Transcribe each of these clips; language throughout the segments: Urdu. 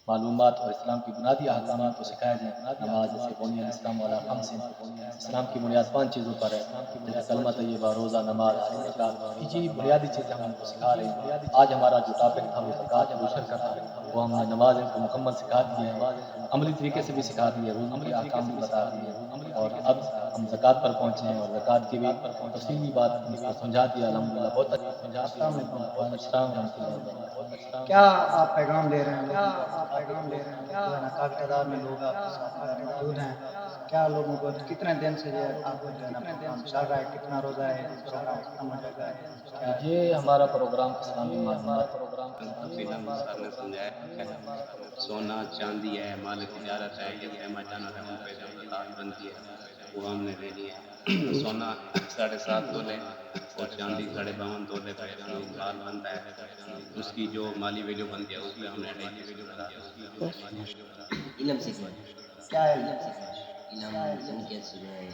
معلومات اور اسلام کی بنیادی احکامات کو سکھایا جائے۔ نماز جیسے بنیاد اسلام والا خمس، اسلام کی بنیاد 5 چیزوں پر ہے، جیسے کلمہ طیبہ، روزہ، نماز، زکوٰۃ، یہ بنیادی چیزیں ہم ان کو سکھا رہے ہیں۔ آج ہمارا جو ٹاپک تھا وہ زکوٰۃ روشن کرنا، وہ ہم نے نماز ان کو مکمل سکھا دی ہے، عملی طریقے سے بھی سکھا دی ہے، روزوں کے احکام بھی بتا دیے ہیں، اور اب ہم زکوٰۃ پر پہنچے ہیں اور زکوٰۃ کی بھی تفصیلی بات ہم کو سمجھا دیا الحمدللہ۔ بہت اچھا۔ السلام علیکم۔ السلام ورحمۃ اللہ وبرکاتہ۔ کیا آپ پیغام دے رہے ہیں لوگوں کو؟ کافی لوگ جو ہے نا کافی تعداد میں لوگ آپ کے ساتھ موجود ہیں، کیا لوگوں کو کتنے دن سے یہ آپ کا جو ہے نا پروگرام چل رہا ہے، کتنا روزہ ہے، پروگرام ختم ہو جائے گا، کیا ہے؟ یہ ہمارا پروگرام اسلامی معلومات سر نے سمجھایا ہے، سونا چاندی ہے، مال تجارت ہے، یہ خیمہ جانت ہے، ان پہ جو زکوٰۃ بنتی ہے وہ ہم نے دینی ہے۔ سونا 7.5 تولے اور چاندی 52.5 تولے کا جو مال بنتا ہے، اس کی جو مالی ویلیو بنتی ہے اس پہ ہم نے علم سیکھنا، کیا ہے؟ علم جنکیت سے جو ہے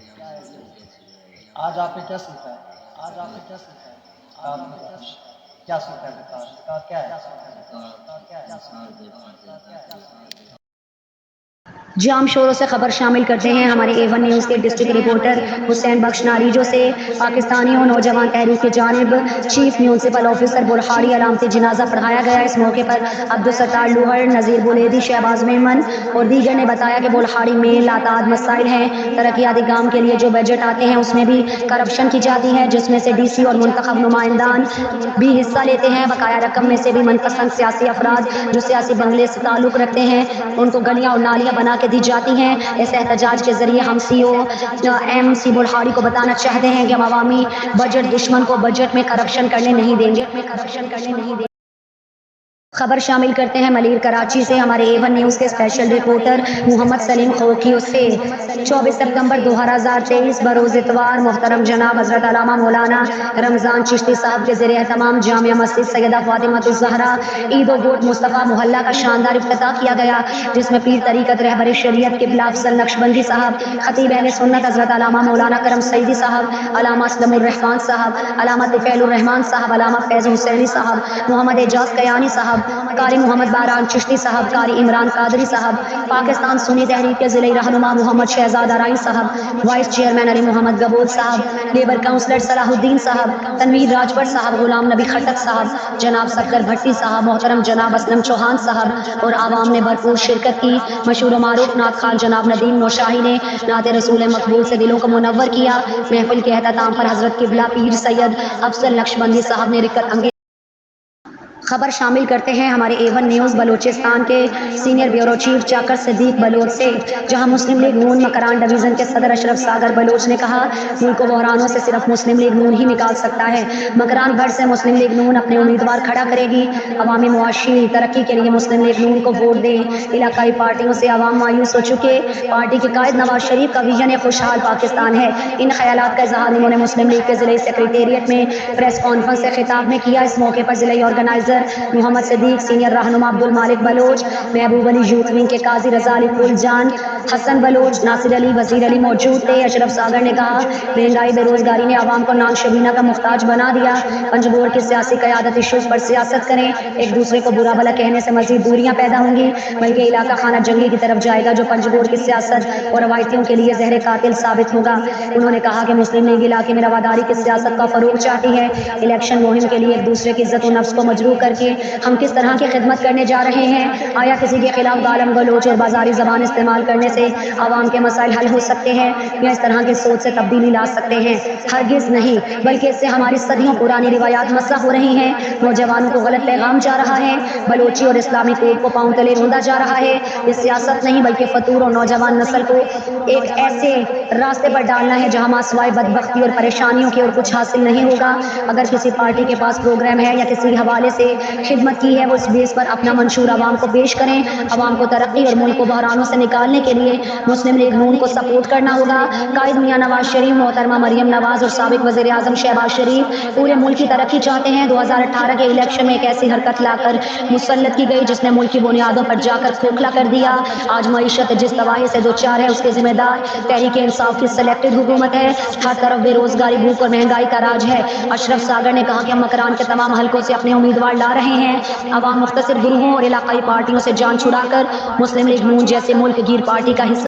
آج آپ نے کیا سیکھا ہے؟ آج آپ نے کیا سیکھا ہے؟ آپ نے کیا سیکھا ہے؟ زکوٰۃ کیا ہے؟ انسان کو اپنے جام شوروں سے خبر شامل کرتے ہیں ہمارے A1 نیوز کے ڈسٹرکٹ رپورٹر حسین بخش ناریجو سے۔ پاکستانی اور نوجوان تحریک کی جانب چیف میونسپل آفیسر بلہاڑی علامتی جنازہ پڑھایا گیا۔ اس موقع پر عبدالستار لوہڑ، نذیر بلیدی، شہباز میمن اور دیگر نے بتایا کہ بلہاڑی میں لاتعداد مسائل ہیں۔ ترقیاتی کام کے لیے جو بجٹ آتے ہیں اس میں بھی کرپشن کی جاتی ہے، جس میں سے ڈی سی اور منتخب نمائندان بھی حصہ لیتے ہیں۔ بقایا رقم میں سے بھی من پسند سیاسی افراد جو سیاسی بنگلے سے تعلق رکھتے ہیں ان کو گلیاں اور نالیاں بنا کے دی جاتی ہیں۔ اس احتجاج کے ذریعے ہم سی او ایم سی بلہاڑی کو بتانا چاہتے ہیں کہ ہم عوامی بجٹ دشمن کو بجٹ میں کرپشن کرنے نہیں دیں گے۔ خبر شامل کرتے ہیں ملیر کراچی سے ہمارے A1 نیوز کے اسپیشل رپورٹر محمد سلیم خوکیو سے۔ 24 ستمبر 2023 بروز اتوار محترم جناب حضرت علامہ مولانا رمضان چشتی صاحب کے زیر اہتمام جامع مسجد سیدہ فاطمۃ الزہرا عید و گوٹ مصطفیٰ محلہ کا شاندار افتتاح کیا گیا، جس میں پیر طریقت رہبر شریعت قبلہ افضل نقشبندی صاحب، خطیب اہل سنت حضرت علامہ مولانا کرم سعیدی صاحب، علامہ اسلم الرحمان صاحب، علامہ طفیل الرحمان صاحب، علامہ فیض حسینی صاحب، محمد اعجاز کیانی صاحب، قاری محمد باران چشتی صاحب، قاری عمران قادری صاحب، پاکستان سنی تحریک کے ضلعی رہنما محمد شہزاد ارائیں صاحب، وائس چیئرمین علی محمد گبول صاحب، لیبر کونسلر صلاح الدین صاحب، تنویر راجپر صاحب، غلام نبی خٹک صاحب، جناب صفدر بھٹی صاحب، محترم جناب اسلم چوہان صاحب اور عوام نے بھرپور شرکت کی۔ مشہور و معروف نعت خوان جناب ندیم نوشاہی نے نعت رسول مقبول سے دلوں کو منور کیا۔ محفل کے اختتام پر حضرت قبلہ پیر سید افضل نقشبندی صاحب نے رکت انگیز خبر شامل کرتے ہیں ہمارے A1 نیوز بلوچستان کے سینئر بیورو چیف چاکر صدیق بلوچ سے، جہاں مسلم لیگ نون مکران ڈویژن کے صدر اشرف ساگر بلوچ نے کہا ملک کو بحرانوں سے صرف مسلم لیگ نون ہی نکال سکتا ہے۔ مکران بھر سے مسلم لیگ نون اپنے امیدوار کھڑا کرے گی۔ عوامی معاشی ترقی کے لیے مسلم لیگ نون کو ووٹ دیں۔ علاقائی پارٹیوں سے عوام مایوس ہو چکے۔ پارٹی کے قائد نواز شریف کا ویژن ایک خوشحال پاکستان ہے۔ ان خیالات کا اظہار انہوں نے مسلم لیگ کے ضلعی سیکریٹریٹ میں پریس کانفرنس سے خطاب میں کیا۔ اس موقع پر ضلعی آرگنائزر محمد صدیق، سینئر رہنما عبد المالک بلوچ، محبوب علی یوتھ ونگ کے قاضی رضا علی پل جان، حسن بلوچ، ناصر علی، وزیر علی موجود تھے۔ اشرف ساگر نے کہا مہنگائی بے روزگاری نے عوام کو نان شبینہ کا محتاج بنا دیا۔ پنجگور کی سیاسی قیادت ایشوز پر سیاست کریں، ایک دوسرے کو برا بھلا کہنے سے مزید دوریاں پیدا ہوں گی، بلکہ علاقہ خانہ جنگی کی طرف جائے گا جو پنجگور کی سیاست اور روایتوں کے لیے زہر قاتل ثابت ہوگا۔ انہوں نے کہا کہ مسلم لیگ علاقے میں رواداری کی سیاست کا فروغ چاہتی ہے۔ الیکشن مہم کے لیے ایک دوسرے کی عزت و نفس کو مجروح کر کے ہم کس طرح کی خدمت کرنے جا رہے ہیں؟ آیا کسی کے خلاف گالم گلوچ اور بازاری زبان استعمال کرنے سے عوام کے مسائل حل ہو سکتے ہیں یا اس طرح کی سوچ سے تبدیلی لا سکتے ہیں؟ ہرگز نہیں، بلکہ اس سے ہماری صدیوں پرانی روایات مسخ ہو رہی ہیں۔ نوجوانوں کو غلط پیغام جا رہا ہے، بلوچی اور اسلامی کوڈ کو پاؤں تلے روندا جا رہا ہے۔ یہ سیاست نہیں بلکہ فطور اور نوجوان نسل کو ایک ایسے راستے پر ڈالنا ہے جہاں ماں سوائے بدبختی اور پریشانیوں کے اور کچھ حاصل نہیں ہوگا۔ اگر کسی پارٹی کے پاس پروگرام ہے یا کسی حوالے سے خدمت کی ہے، وہ اس بیس پر اپنا منشور عوام کو پیش کریں۔ عوام کو ترقی اور ملک کو بحرانوں سے نکالنے کے لیے مسلم لیگ نون کو سپورٹ کرنا ہوگا۔ قائد میاں نواز شریف، محترمہ مریم نواز اور سابق وزیر اعظم شہباز شریف پورے ملک کی ترقی چاہتے ہیں۔ 2018 کے الیکشن میں ایک ایسی حرکت لا کر مسلط کی گئی جس نے ملک کی بنیادوں پر جا کر کھوکھلا کر دیا۔ آج معیشت جس تباہی سے دوچار ہے اس کے ذمہ دار تحریک انصاف کی سلیکٹڈ حکومت ہے۔ ہر طرف بے روزگاری، بھوک اور مہنگائی کا راج ہے۔ اشرف ساگر نے کہا کہ ہم مکران کے تمام حلقوں سے اپنے امیدوار لا رہے ہیں۔ عوام مختصر گروہوں اور علاقائی پارٹیوں سے جان چھڑا کر مسلم لیگ نون جیسے ملک گیر پارٹی کا حصہ